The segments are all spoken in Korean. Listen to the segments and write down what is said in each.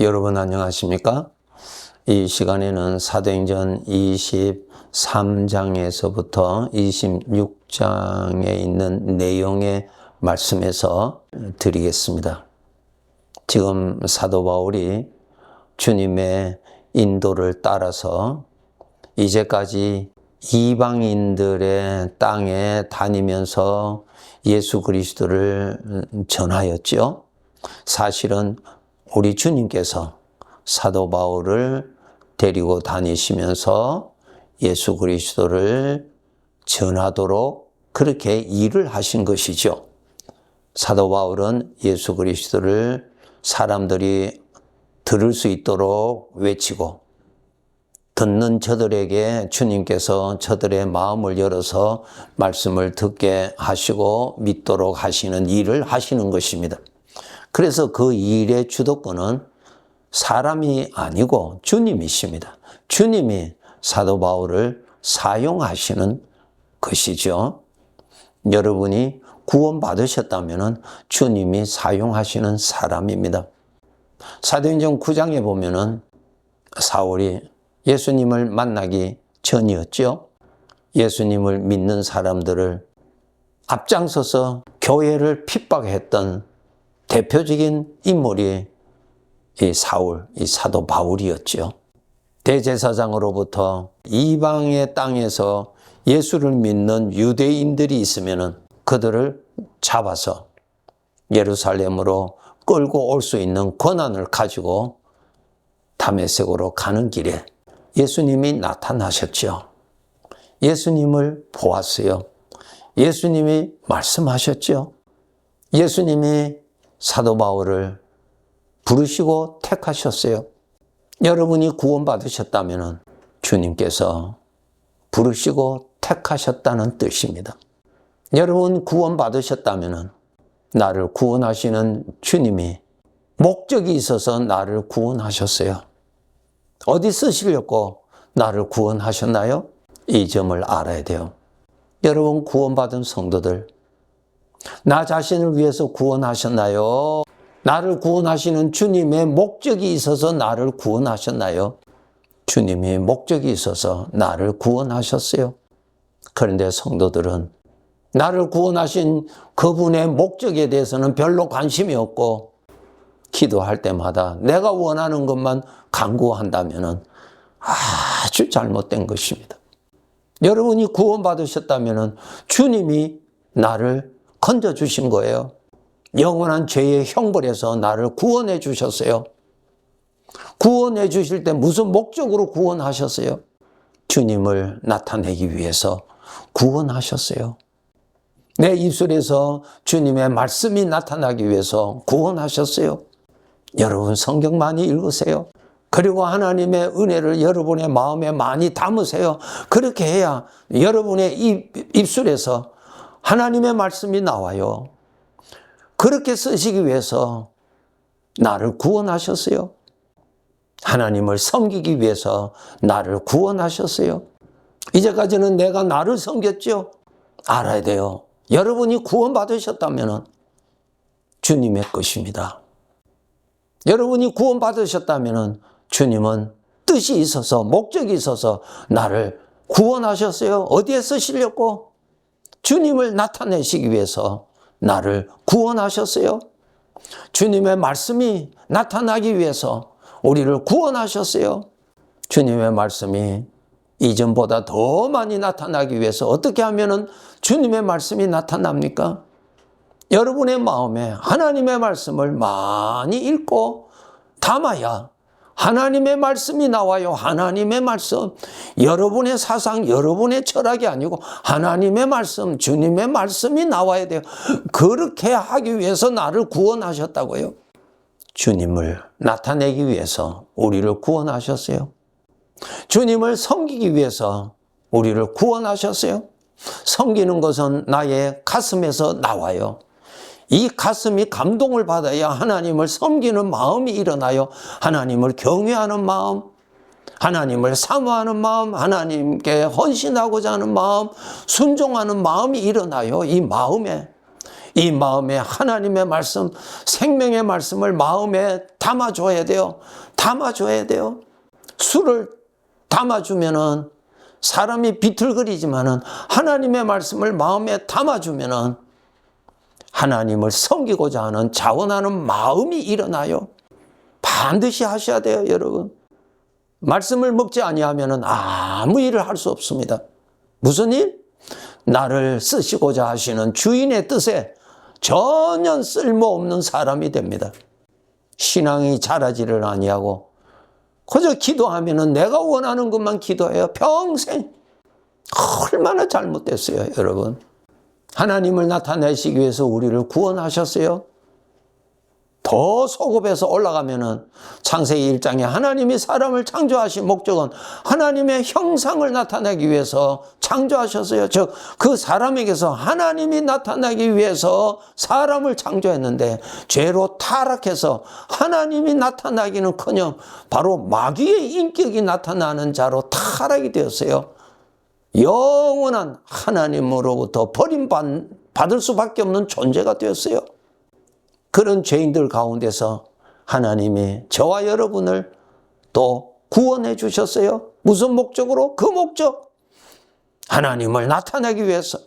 여러분 안녕하십니까? 이 시간에는 사도행전 23장에서부터 26장에 있는 내용의 말씀에서 드리겠습니다. 지금 사도 바울이 주님의 인도를 따라서 이제까지 이방인들의 땅에 다니면서 예수 그리스도를 전하였죠. 사실은 우리 주님께서 사도 바울을 데리고 다니시면서 예수 그리스도를 전하도록 그렇게 일을 하신 것이죠. 사도 바울은 예수 그리스도를 사람들이 들을 수 있도록 외치고, 듣는 저들에게 주님께서 저들의 마음을 열어서 말씀을 듣게 하시고 믿도록 하시는 일을 하시는 것입니다. 그래서 그 일의 주도권은 사람이 아니고 주님이십니다. 주님이 사도 바울을 사용하시는 것이죠. 여러분이 구원받으셨다면 주님이 사용하시는 사람입니다. 사도행전 9장에 보면은 사울이 예수님을 만나기 전이었죠. 예수님을 믿는 사람들을 앞장서서 교회를 핍박했던 대표적인 인물이 이 사도 바울이었죠. 대제사장으로부터 이방의 땅에서 예수를 믿는 유대인들이 있으면 그들을 잡아서 예루살렘으로 끌고 올 수 있는 권한을 가지고 다메섹으로 가는 길에 예수님이 나타나셨죠. 예수님을 보았어요. 예수님이 말씀하셨죠. 예수님이 사도 바울을 부르시고 택하셨어요. 여러분이 구원받으셨다면 주님께서 부르시고 택하셨다는 뜻입니다. 여러분 구원받으셨다면 나를 구원하시는 주님이 목적이 있어서 나를 구원하셨어요. 어디 쓰시려고 나를 구원하셨나요? 이 점을 알아야 돼요. 여러분 구원받은 성도들, 나 자신을 위해서 구원하셨나요? 나를 구원하시는 주님의 목적이 있어서 나를 구원하셨나요? 주님의 목적이 있어서 나를 구원하셨어요. 그런데 성도들은 나를 구원하신 그분의 목적에 대해서는 별로 관심이 없고 기도할 때마다 내가 원하는 것만 간구한다면 아주 잘못된 것입니다. 여러분이 구원받으셨다면 주님이 나를 건져주신 거예요. 영원한 죄의 형벌에서 나를 구원해 주셨어요. 구원해 주실 때 무슨 목적으로 구원하셨어요? 주님을 나타내기 위해서 구원하셨어요. 내 입술에서 주님의 말씀이 나타나기 위해서 구원하셨어요. 여러분 성경 많이 읽으세요. 그리고 하나님의 은혜를 여러분의 마음에 많이 담으세요. 그렇게 해야 여러분의 입술에서 하나님의 말씀이 나와요. 그렇게 쓰시기 위해서 나를 구원하셨어요. 하나님을 섬기기 위해서 나를 구원하셨어요. 이제까지는 내가 나를 섬겼죠? 알아야 돼요. 여러분이 구원받으셨다면 주님의 것입니다. 여러분이 구원받으셨다면 주님은 뜻이 있어서 목적이 있어서 나를 구원하셨어요. 어디에 쓰시려고? 주님을 나타내시기 위해서 나를 구원하셨어요. 주님의 말씀이 나타나기 위해서 우리를 구원하셨어요. 주님의 말씀이 이전보다 더 많이 나타나기 위해서 어떻게 하면 주님의 말씀이 나타납니까? 여러분의 마음에 하나님의 말씀을 많이 읽고 담아야 하나님의 말씀이 나와요. 하나님의 말씀. 여러분의 사상, 여러분의 철학이 아니고 하나님의 말씀, 주님의 말씀이 나와야 돼요. 그렇게 하기 위해서 나를 구원하셨다고요. 주님을 나타내기 위해서 우리를 구원하셨어요. 주님을 섬기기 위해서 우리를 구원하셨어요. 섬기는 것은 나의 가슴에서 나와요. 이 가슴이 감동을 받아야 하나님을 섬기는 마음이 일어나요. 하나님을 경외하는 마음, 하나님을 사모하는 마음, 하나님께 헌신하고자 하는 마음, 순종하는 마음이 일어나요. 이 마음에 이 마음에 하나님의 말씀, 생명의 말씀을 마음에 담아줘야 돼요. 담아줘야 돼요. 술을 담아주면은 사람이 비틀거리지만은 하나님의 말씀을 마음에 담아주면은 하나님을 섬기고자 하는 자원하는 마음이 일어나요. 반드시 하셔야 돼요, 여러분. 말씀을 먹지 아니하면은 아무 일을 할 수 없습니다. 무슨 일? 나를 쓰시고자 하시는 주인의 뜻에 전혀 쓸모없는 사람이 됩니다. 신앙이 자라지를 아니하고 그저 기도하면은 내가 원하는 것만 기도해요. 평생. 얼마나 잘못됐어요, 여러분. 하나님을 나타내시기 위해서 우리를 구원하셨어요. 더 소급해서 올라가면은 창세기 1장에 하나님이 사람을 창조하신 목적은 하나님의 형상을 나타내기 위해서 창조하셨어요. 즉 그 사람에게서 하나님이 나타나기 위해서 사람을 창조했는데 죄로 타락해서 하나님이 나타나기는커녕 바로 마귀의 인격이 나타나는 자로 타락이 되었어요. 영원한 하나님으로부터 버림받을 수밖에 없는 존재가 되었어요. 그런 죄인들 가운데서 하나님이 저와 여러분을 또 구원해 주셨어요. 무슨 목적으로? 그 목적. 하나님을 나타내기 위해서.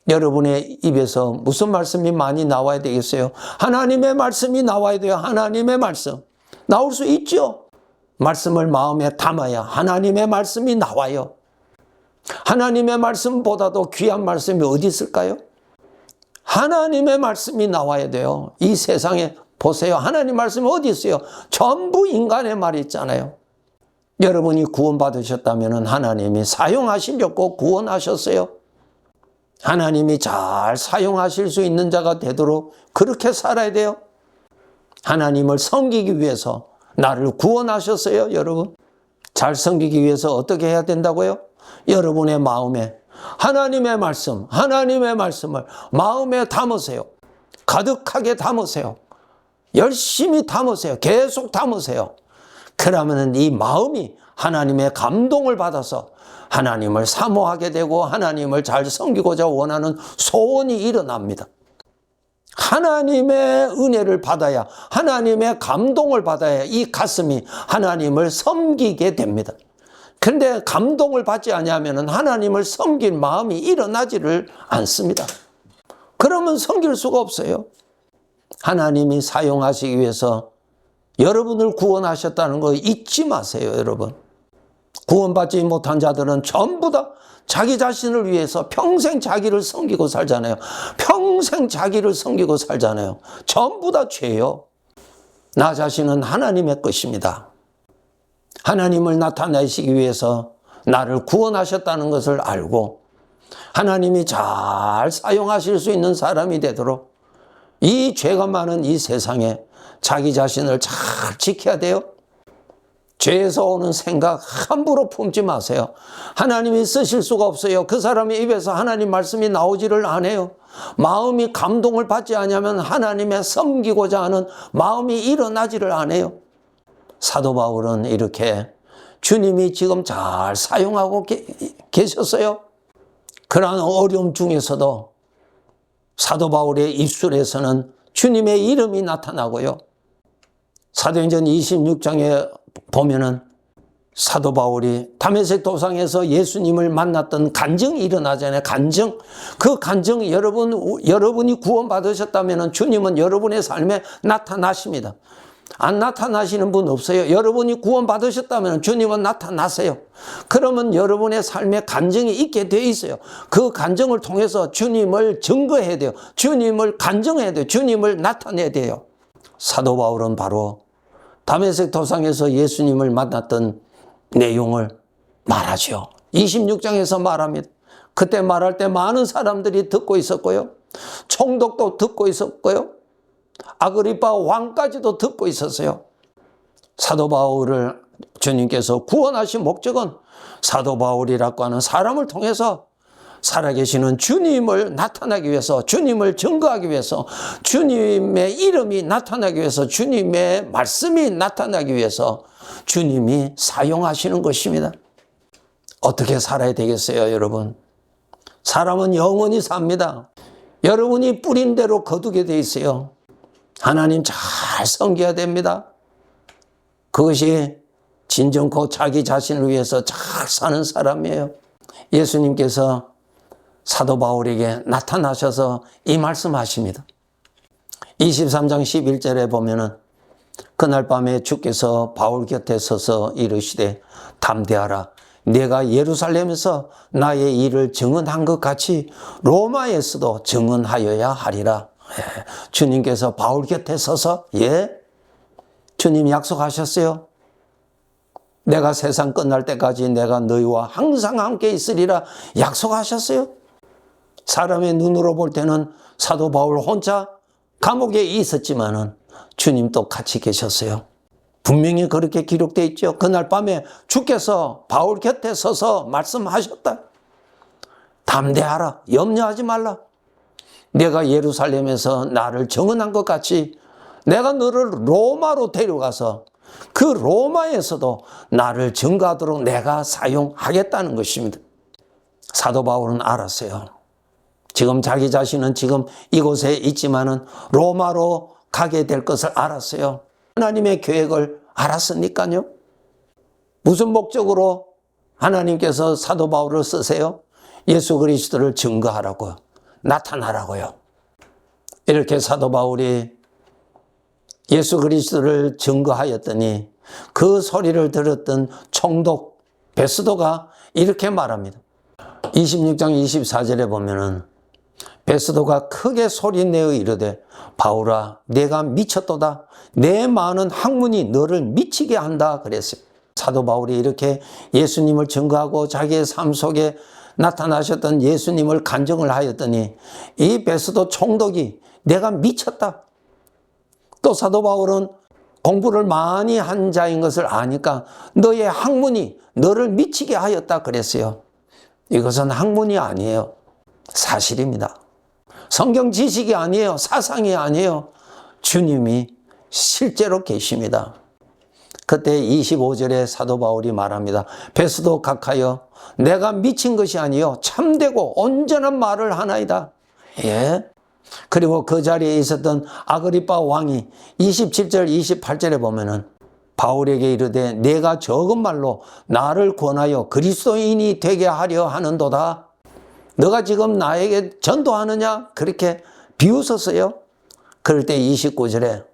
여러분의 입에서 무슨 말씀이 많이 나와야 되겠어요? 하나님의 말씀이 나와야 돼요. 하나님의 말씀. 나올 수 있죠. 말씀을 마음에 담아야 하나님의 말씀이 나와요. 하나님의 말씀보다도 귀한 말씀이 어디 있을까요? 하나님의 말씀이 나와야 돼요. 이 세상에 보세요. 하나님 말씀이 어디 있어요? 전부 인간의 말이 있잖아요. 여러분이 구원받으셨다면 하나님이 사용하시려고 구원하셨어요. 하나님이 잘 사용하실 수 있는 자가 되도록 그렇게 살아야 돼요. 하나님을 섬기기 위해서 나를 구원하셨어요, 여러분. 잘 섬기기 위해서 어떻게 해야 된다고요? 여러분의 마음에 하나님의 말씀, 하나님의 말씀을 마음에 담으세요. 가득하게 담으세요. 열심히 담으세요. 계속 담으세요. 그러면 이 마음이 하나님의 감동을 받아서 하나님을 사모하게 되고 하나님을 잘 섬기고자 원하는 소원이 일어납니다. 하나님의 은혜를 받아야, 하나님의 감동을 받아야 이 가슴이 하나님을 섬기게 됩니다. 그런데 감동을 받지 않으면 하나님을 섬길 마음이 일어나지를 않습니다. 그러면 섬길 수가 없어요. 하나님이 사용하시기 위해서 여러분을 구원하셨다는 거 잊지 마세요, 여러분. 구원받지 못한 자들은 전부 다 자기 자신을 위해서 평생 자기를 섬기고 살잖아요. 평생 자기를 섬기고 살잖아요. 전부 다 죄요. 나 자신은 하나님의 것입니다. 하나님을 나타내시기 위해서 나를 구원하셨다는 것을 알고 하나님이 잘 사용하실 수 있는 사람이 되도록 이 죄가 많은 이 세상에 자기 자신을 잘 지켜야 돼요. 죄에서 오는 생각 함부로 품지 마세요. 하나님이 쓰실 수가 없어요. 그 사람의 입에서 하나님 말씀이 나오지를 않아요. 마음이 감동을 받지 않으면 하나님의 섬기고자 하는 마음이 일어나지를 않아요. 사도 바울은 이렇게 주님이 지금 잘 사용하고 계셨어요. 그러한 어려움 중에서도 사도 바울의 입술에서는 주님의 이름이 나타나고요. 사도행전 26장에 보면은 사도 바울이 다메섹 도상에서 예수님을 만났던 간증이 일어나잖아요. 간증. 그 간증이 여러분이 구원받으셨다면 주님은 여러분의 삶에 나타나십니다. 안 나타나시는 분 없어요. 여러분이 구원받으셨다면 주님은 나타나세요. 그러면 여러분의 삶에 간증이 있게 돼 있어요. 그 간증을 통해서 주님을 증거해야 돼요. 주님을 간증해야 돼요. 주님을 나타내야 돼요. 사도 바울은 바로 다메섹 도상에서 예수님을 만났던 내용을 말하죠. 26장에서 말합니다. 그때 말할 때 많은 사람들이 듣고 있었고요. 총독도 듣고 있었고요. 아그리파 왕까지도 듣고 있었어요. 사도 바울을 주님께서 구원하신 목적은 사도 바울이라고 하는 사람을 통해서 살아계시는 주님을 나타나기 위해서, 주님을 증거하기 위해서, 주님의 이름이 나타나기 위해서, 주님의 말씀이 나타나기 위해서 주님이 사용하시는 것입니다. 어떻게 살아야 되겠어요, 여러분? 사람은 영원히 삽니다. 여러분이 뿌린 대로 거두게 돼 있어요. 하나님 잘 섬겨야 됩니다. 그것이 진정코 자기 자신을 위해서 잘 사는 사람이에요. 예수님께서 사도 바울에게 나타나셔서 이 말씀하십니다. 23장 11절에 보면은 그날 밤에 주께서 바울 곁에 서서 이르시되 담대하라. 내가 예루살렘에서 나의 일을 증언한 것 같이 로마에서도 증언하여야 하리라. 주님께서 바울 곁에 서서 주님 약속하셨어요. 내가 세상 끝날 때까지 내가 너희와 항상 함께 있으리라 약속하셨어요. 사람의 눈으로 볼 때는 사도 바울 혼자 감옥에 있었지만은 주님도 같이 계셨어요. 분명히 그렇게 기록되어 있죠. 그날 밤에 주께서 바울 곁에 서서 말씀하셨다. 담대하라. 염려하지 말라. 내가 예루살렘에서 나를 증언한 것 같이 내가 너를 로마로 데려가서 그 로마에서도 나를 증거하도록 내가 사용하겠다는 것입니다. 사도 바울은 알았어요. 지금 자기 자신은 지금 이곳에 있지만은 로마로 가게 될 것을 알았어요. 하나님의 계획을 알았으니까요. 무슨 목적으로 하나님께서 사도 바울을 쓰세요? 예수 그리스도를 증거하라고요. 나타나라고요. 이렇게 사도 바울이 예수 그리스도를 증거하였더니 그 소리를 들었던 총독 베스도가 이렇게 말합니다. 26장 24절에 보면은 베스도가 크게 소리내어 이르되 바울아 내가 미쳤도다. 내 많은 학문이 너를 미치게 한다 그랬어요. 사도 바울이 이렇게 예수님을 증거하고 자기의 삶 속에 나타나셨던 예수님을 간증을 하였더니 이 베스도 총독이 내가 미쳤다. 또 사도 바울은 공부를 많이 한 자인 것을 아니까 너의 학문이 너를 미치게 하였다 그랬어요. 이것은 학문이 아니에요. 사실입니다. 성경 지식이 아니에요. 사상이 아니에요. 주님이 실제로 계십니다. 그때 25절에 사도 바울이 말합니다. 베스도 각하여 내가 미친 것이 아니요 참되고 온전한 말을 하나이다. 그리고 그 자리에 있었던 아그리빠 왕이 27절 28절에 보면은 바울에게 이르되 내가 적은 말로 나를 권하여 그리스도인이 되게 하려 하는도다. 너가 지금 나에게 전도하느냐? 그렇게 비웃었어요. 그럴 때 29절에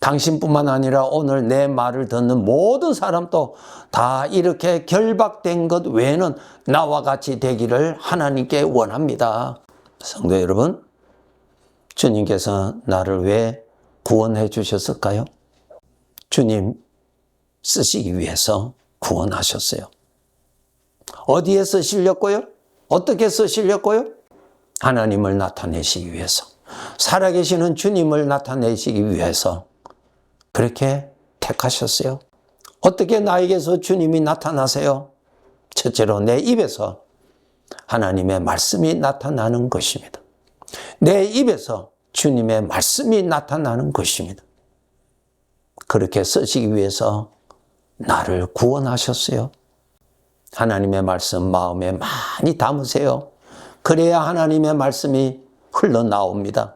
당신뿐만 아니라 오늘 내 말을 듣는 모든 사람도 다 이렇게 결박된 것 외에는 나와 같이 되기를 하나님께 원합니다. 성도 여러분, 주님께서 나를 왜 구원해 주셨을까요? 주님 쓰시기 위해서 구원하셨어요. 어디에 쓰시려고요? 어떻게 쓰시려고요? 하나님을 나타내시기 위해서, 살아계시는 주님을 나타내시기 위해서 그렇게 택하셨어요. 어떻게 나에게서 주님이 나타나세요? 첫째로 내 입에서 하나님의 말씀이 나타나는 것입니다. 내 입에서 주님의 말씀이 나타나는 것입니다. 그렇게 쓰시기 위해서 나를 구원하셨어요. 하나님의 말씀 마음에 많이 담으세요. 그래야 하나님의 말씀이 흘러나옵니다.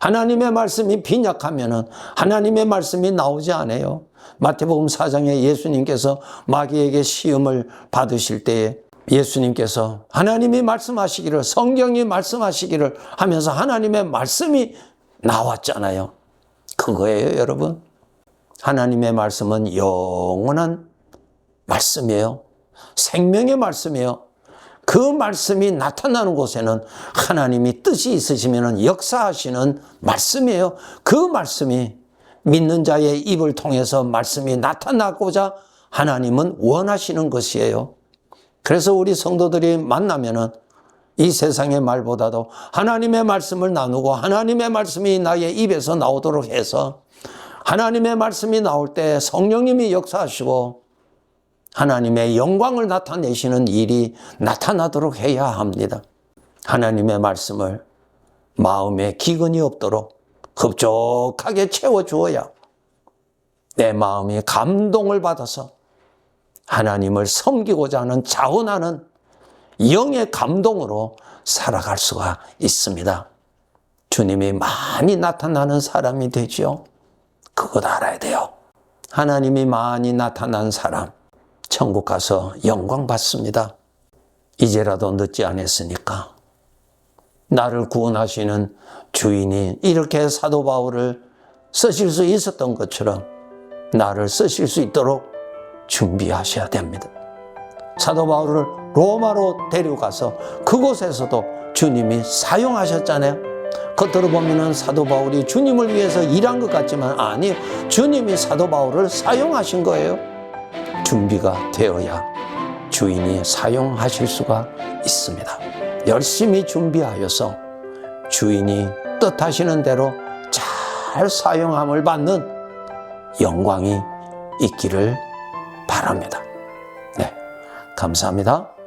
하나님의 말씀이 빈약하면은 하나님의 말씀이 나오지 않아요. 마태복음 4장에 예수님께서 마귀에게 시험을 받으실 때에 예수님께서 하나님이 말씀하시기를, 성경이 말씀하시기를 하면서 하나님의 말씀이 나왔잖아요. 그거예요, 여러분. 하나님의 말씀은 영원한 말씀이에요. 생명의 말씀이에요. 그 말씀이 나타나는 곳에는 하나님이 뜻이 있으시면 역사하시는 말씀이에요. 그 말씀이 믿는 자의 입을 통해서 말씀이 나타나고자 하나님은 원하시는 것이에요. 그래서 우리 성도들이 만나면은 이 세상의 말보다도 하나님의 말씀을 나누고 하나님의 말씀이 나의 입에서 나오도록 해서 하나님의 말씀이 나올 때 성령님이 역사하시고 하나님의 영광을 나타내시는 일이 나타나도록 해야 합니다. 하나님의 말씀을 마음에 기근이 없도록 흡족하게 채워주어야 내 마음이 감동을 받아서 하나님을 섬기고자 하는 자원하는 영의 감동으로 살아갈 수가 있습니다. 주님이 많이 나타나는 사람이 되죠. 그것 알아야 돼요. 하나님이 많이 나타난 사람, 천국 가서 영광 받습니다. 이제라도 늦지 않았으니까. 나를 구원하시는 주인이 이렇게 사도 바울을 쓰실 수 있었던 것처럼 나를 쓰실 수 있도록 준비하셔야 됩니다. 사도 바울을 로마로 데려가서 그곳에서도 주님이 사용하셨잖아요. 겉으로 보면 사도 바울이 주님을 위해서 일한 것 같지만 아니요. 주님이 사도 바울을 사용하신 거예요. 준비가 되어야 주인이 사용하실 수가 있습니다. 열심히 준비하여서 주인이 뜻하시는 대로 잘 사용함을 받는 영광이 있기를 바랍니다. 네, 감사합니다.